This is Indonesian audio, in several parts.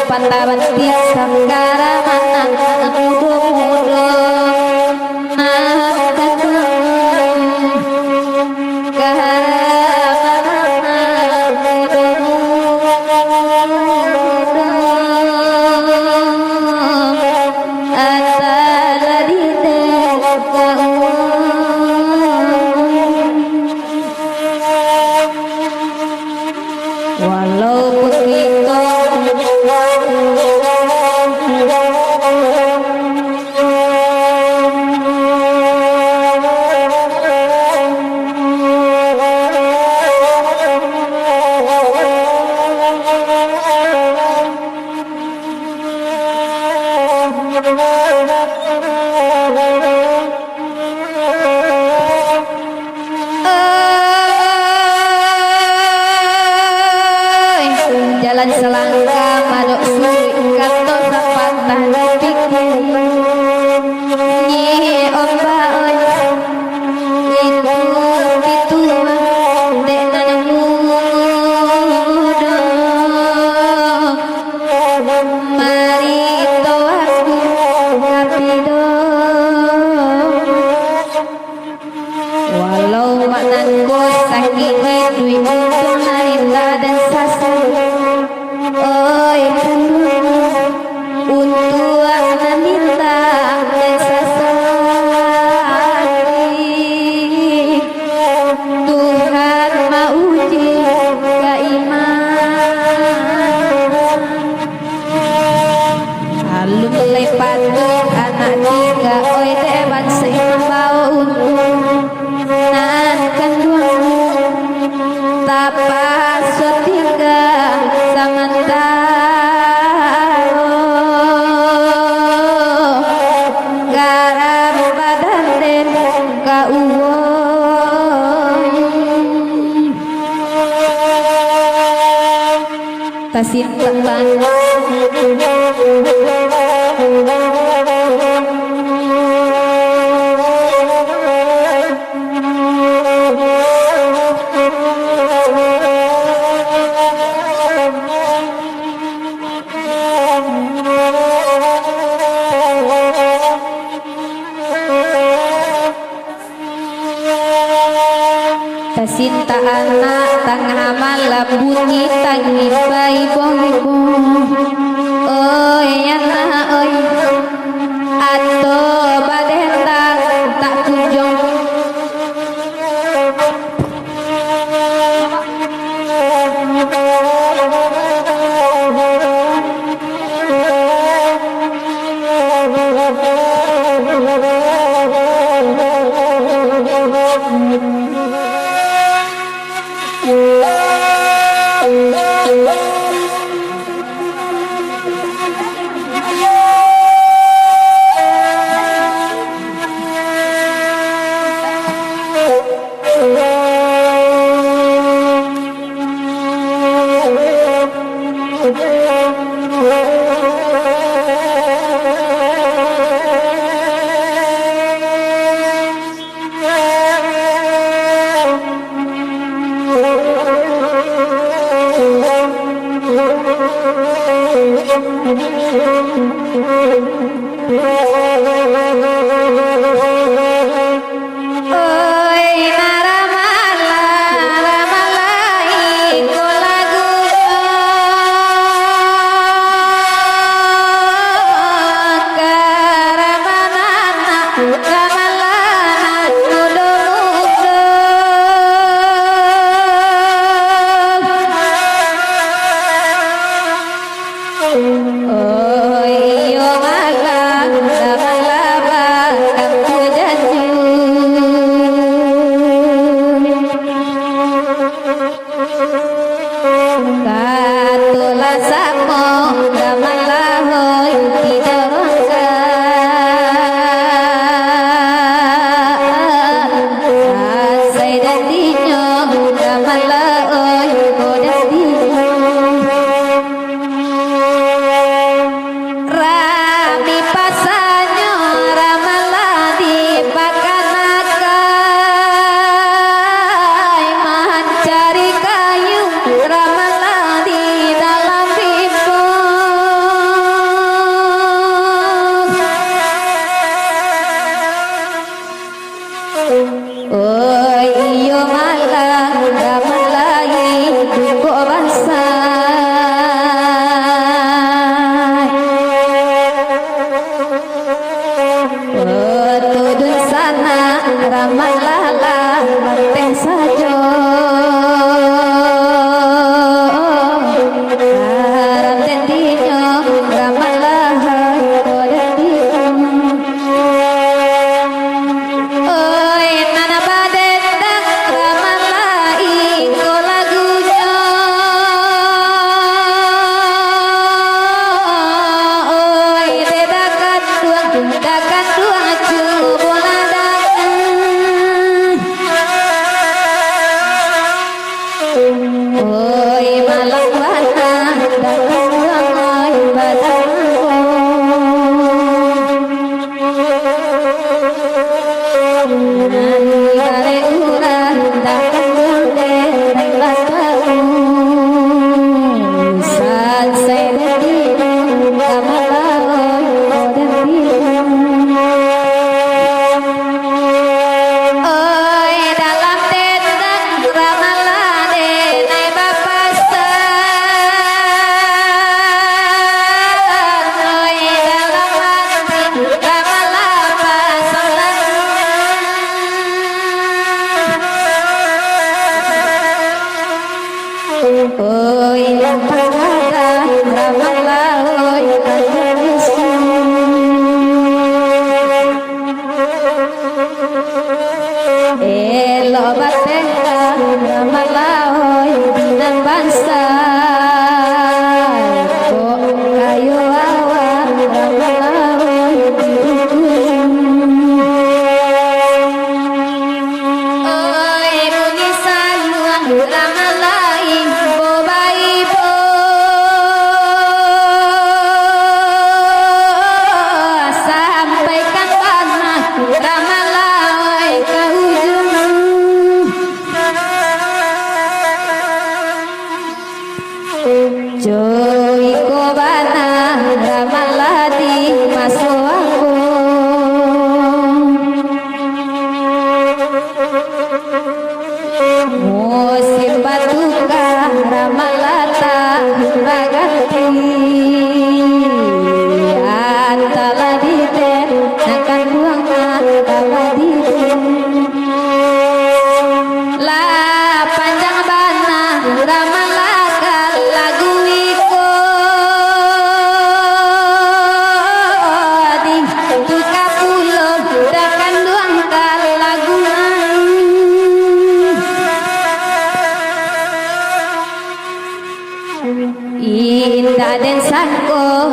Pantabati Sangkara Manang Mudo walau begitu jalan selangkah madok suwi kanto sapatan pikir nyi omba itu dek nanamu mari toaku kapido walau maknanku sakit dui untung harita dan sasar oi untuk ananita dan sasari Tuhan mau uji keiman halum lepat anak tiga oi debat seimbau untung nan kandung tapas sotiga samantaro garam badan den kauwoy tasin terbang Tasinta anak tengah malam bunyi tangi bayi boibu oi yana oi atau badenta tak kunjung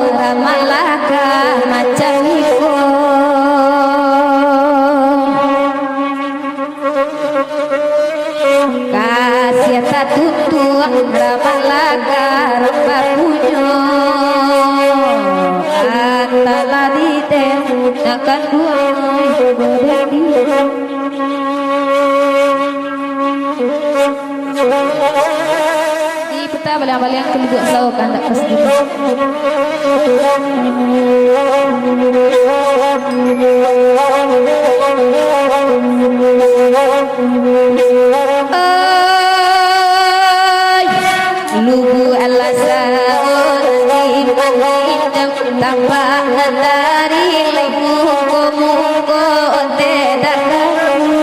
ramalaka macam iko kasih tatutuang ramalaka ramba punyo antaladi temu nakan duai bodeni di peta balang-balang keluduk sau kan tak pas gitu lugu alasaon iman tanpa dari muko te dakamu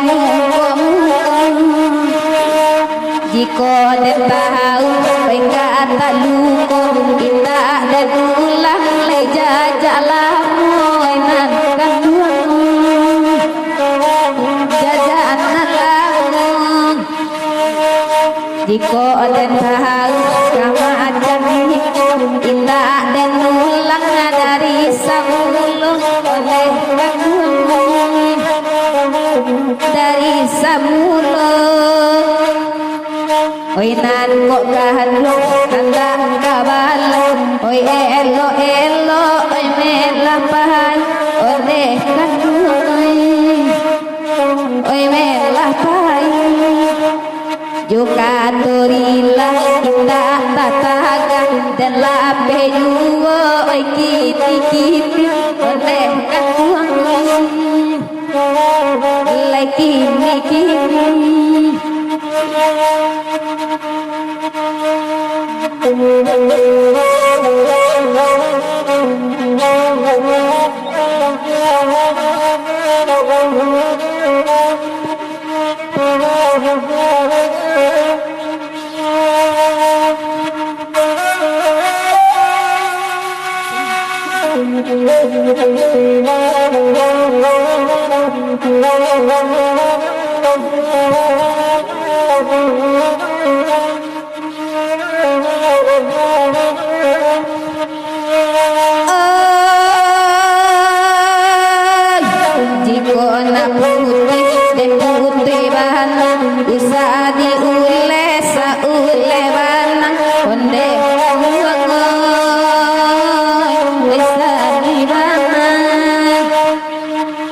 muko jika dia tahu mereka tak luko kita dan ulang lejajalah moinan kandung jajanan lamun jika dia tahu kama ajami kita dan ulang dari samulung oleh kandung dari samulung oi nan kok kahalong kanda kabalang oi elo oi melapan oleh kandung oi melapan juga torilah kita tatagan dan lape juwo oi kiti oleh kandung oleh kini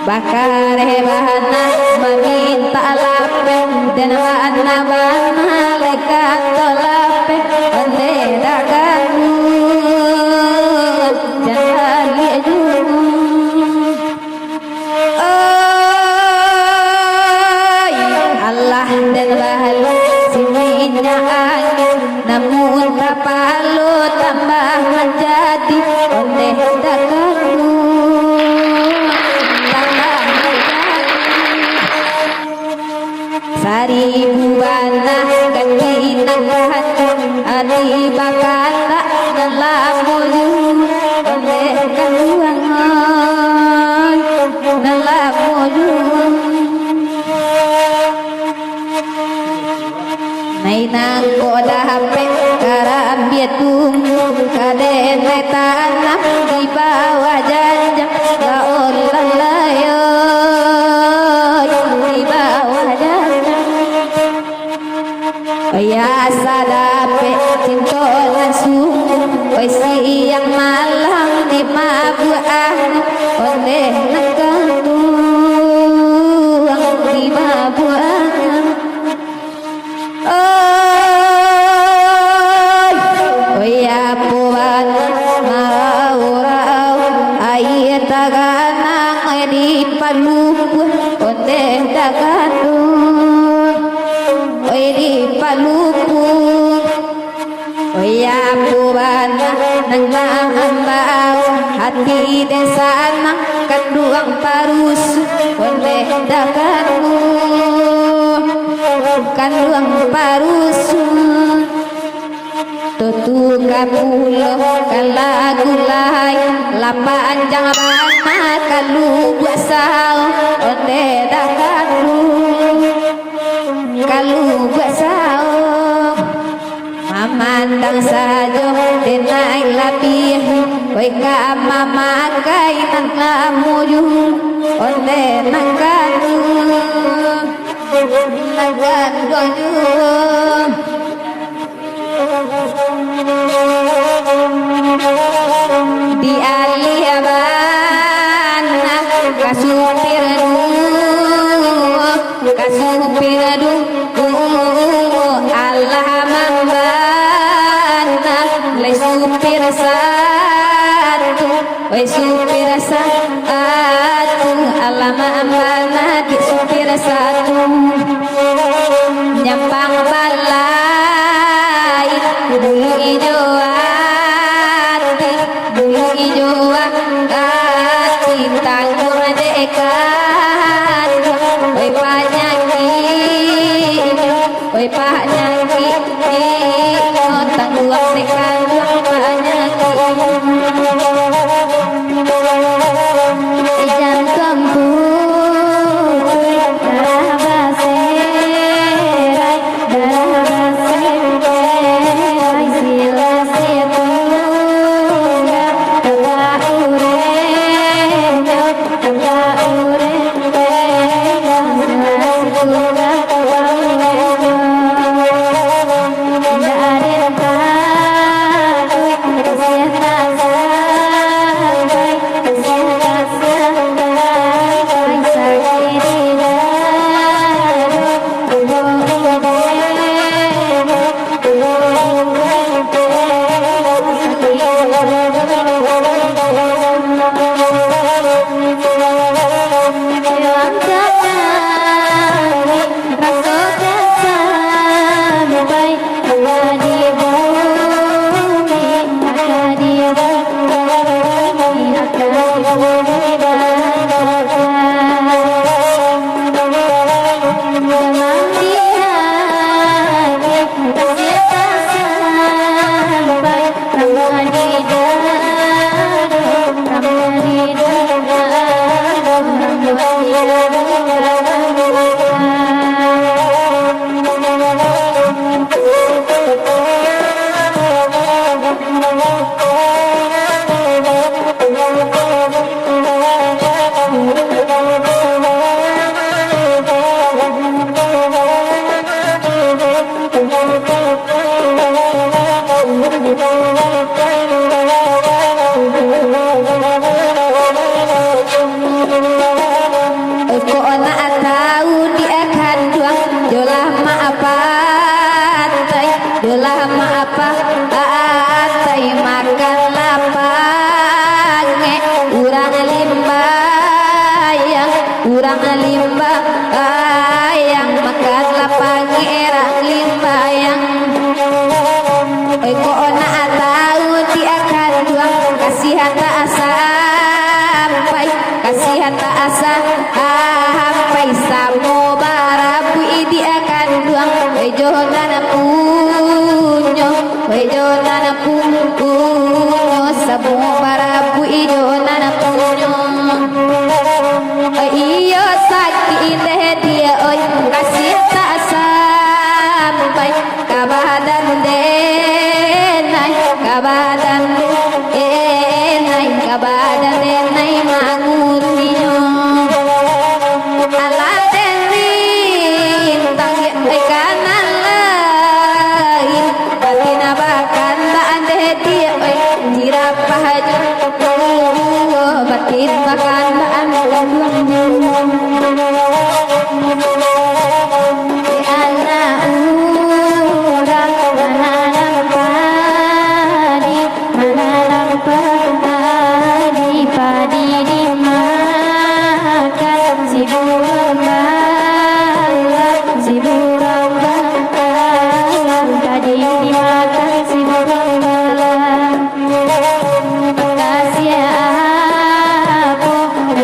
bakar hebana meminta lape dan mana bana lekat tolape ande dagamu jangan liaju Allah dan bahalu sininya angin namun kapalu tambah menjadi ande dagamu Saribu bana ganti nangkat adi bakala dalam mulu oleh kaluangan dalam mulu nainang koda hape karambietung kaden tanam di bawah janjang laol lalayo di bawah janjang ya sadape cinta langsung oi siang malam di mabuan oleh nangkantuang di mabuan oi ya puan marau ai taganang di paluku oleh daganung oi di paluku oi ya puan nang ambau hati desa nang kanduang parus oleh daganung kanduang parus tutu kapulo kalagulay lapanjang bana kalu buasau onde dakalu kalu buasau mamandang sajo denai labih wai ka mama kainan lamuju onde nangkanu nagan goju di aliyabana kasupir du Allah mambana lai supir satu wai supir satu Allah mambana di supir satu nyampang balai dulu ijo hati tanggung dekat wai panyaki tanggung dekat panyaki jam kembu darah baserai sila situ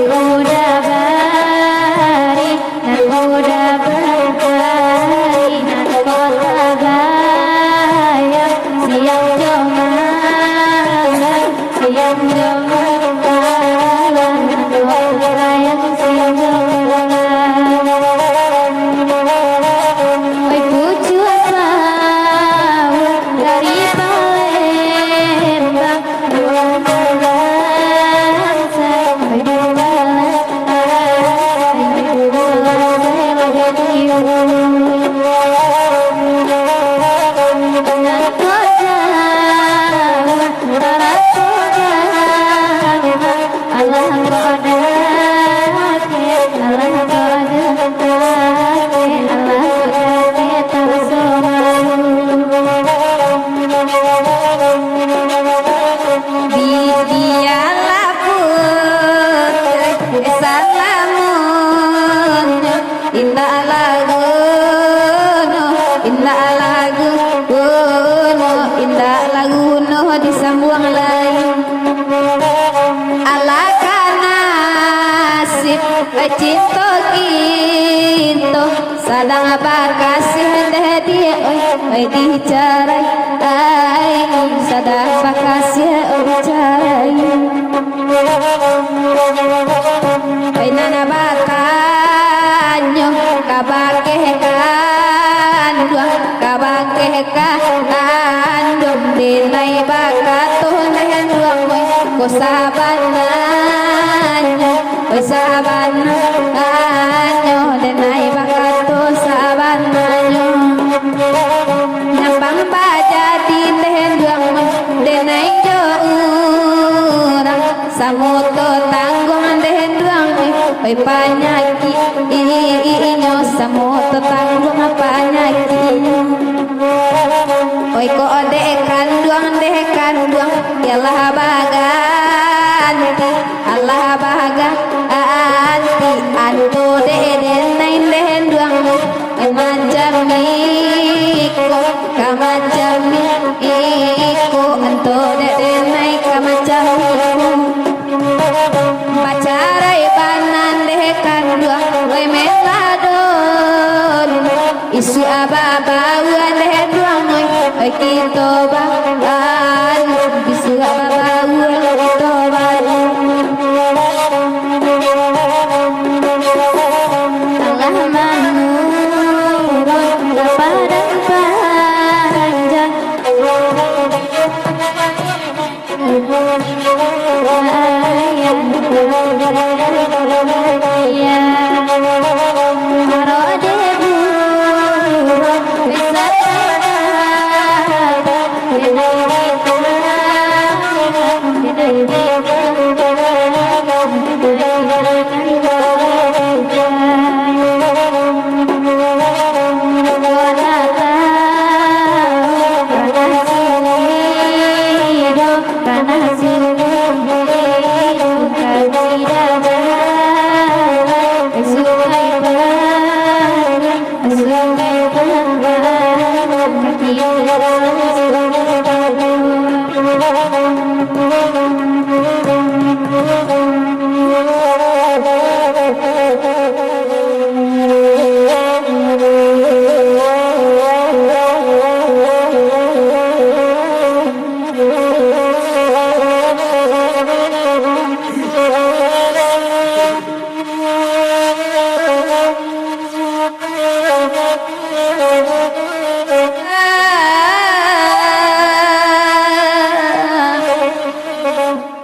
Udah disambung lain ala kanasib cinta kita sadang bakasih deh dia oi dicarai sadang bakasih dicarai oi nana batanyo kabakekan kandung dinai bakatuh nehen duang ko sabananyo oi sabananyo dinai bakatuh sabananyo nyambang baja di nehen duang dinai jo urang samuto tanggung nehen duang oi panyaki inyo samuto tanggung panyaki oi ko dekan duang yalah baganti Allah baganti antu den duang macam iko kamacam iko antu den kamacam pacarai banan dekan duang oi meladon isu ababawan deh duang oi kita bangan isu ababawan kita bangan Allah manurun padang panjang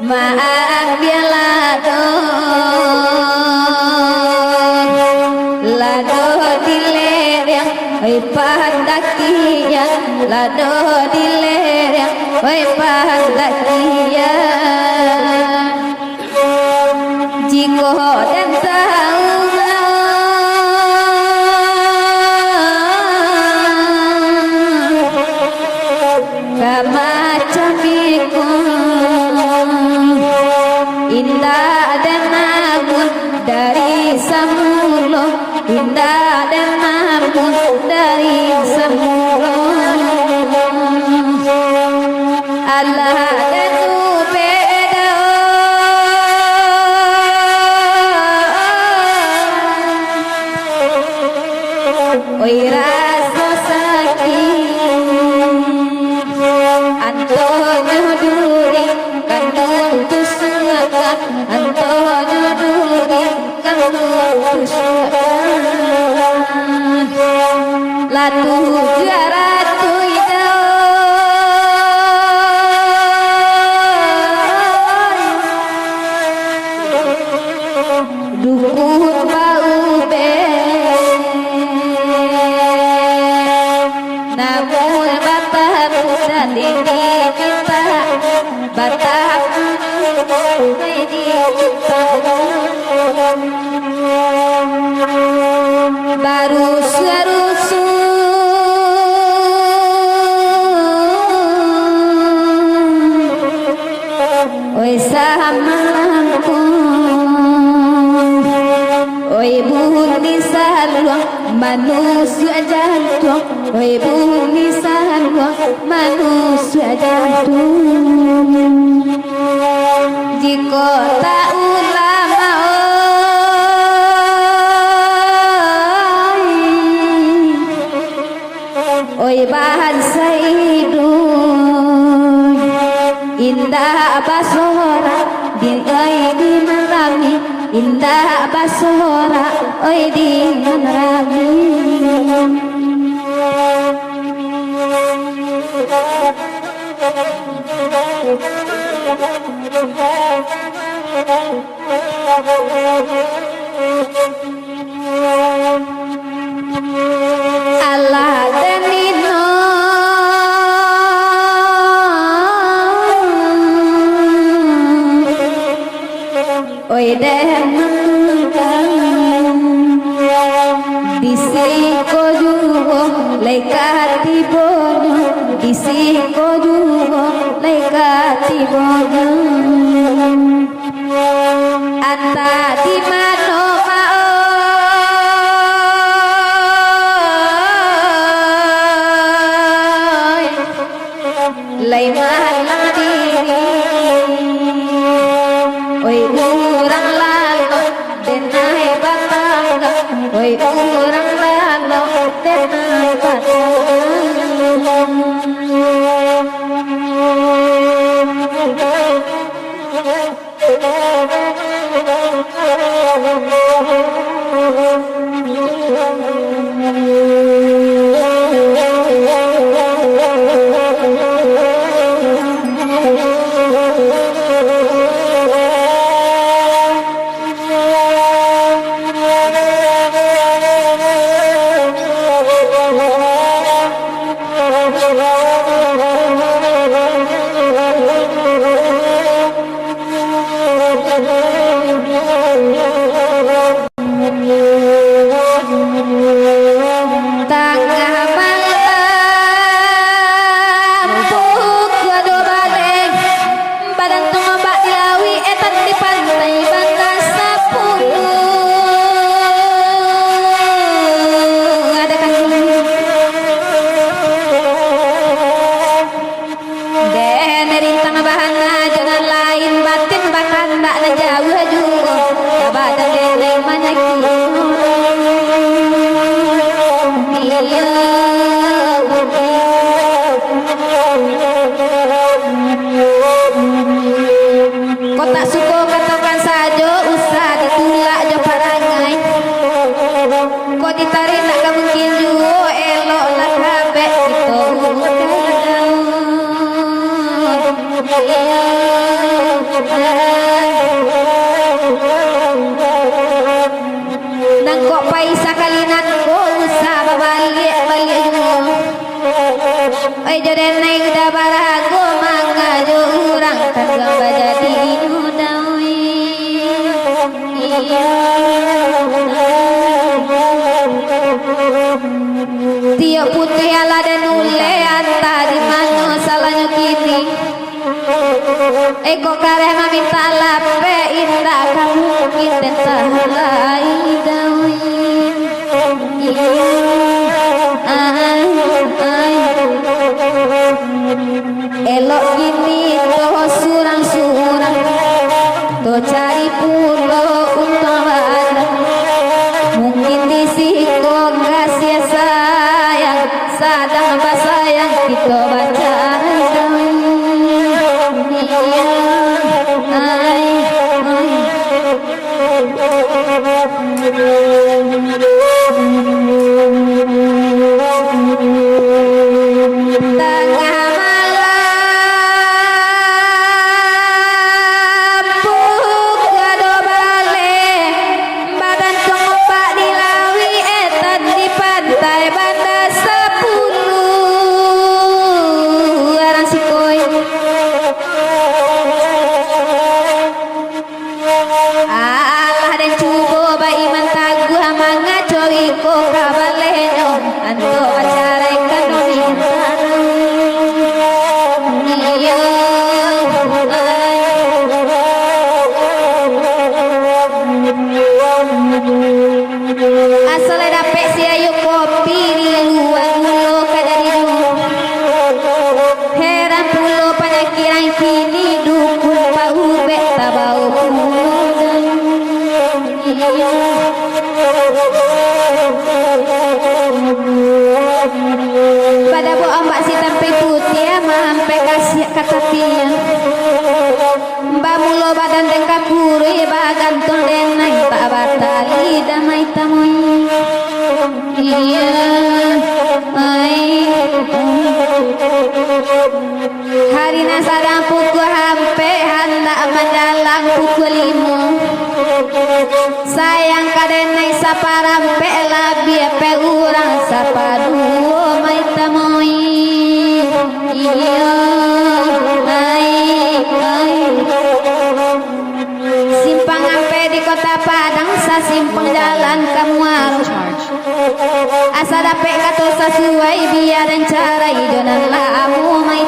maaf ya lado dilereng oi pandakiya lado dilereng oi pandakiya jiko dan tahu kamacam iku indah dan agung dari samulo indah dan agung dari samulo Allah dan ubeda oi rasa sakit Antonio duri kandung tusukan Antonio duri kandung tusukan latu jaratu idao dukun bau be namun bapak dan ini kita batak ini kita baru serusu oi samaku oi bumi saluang manusia jantung oi bumi saluang manusia jantung indah basora di di marami indah basora oi di marami Allah denino oi disiko juwo lekati bono disiko juwo lekati bono anta di mano maoi lai malang diri oi urang lalu denai batang oi urang lalu denai batang Kota suko katakan saja usah ditulak jo parangai kok ditarik tak mungkin juga elok lah kabeh kita dan kok paisa kalinan kok usah balik juga oi jodoh naik udah barago mangga jo urang kagak bajadi udawi tiap putih ala dan ule anta di mana salahnya kini kok kareh minta lape indah kamu kita tahalai dawi elok gini toh surang-surang toh cari pulau untawan mungkin disiko kasih sayang sadang sayang kita baca tengah malam sampai katapian Mbak mulo badan tengka kuri bagantung denai tak batali damai tamui iya hari nasarang pukul hampe hendak mendalang pukul 5 sayang kadenai saparampe labi pe urang sapadu mai tamui iya simpang ampe di kota Padang sa simpang jalan Kamuar asa dapet kata sesuai biar dan cara idonan lamu mai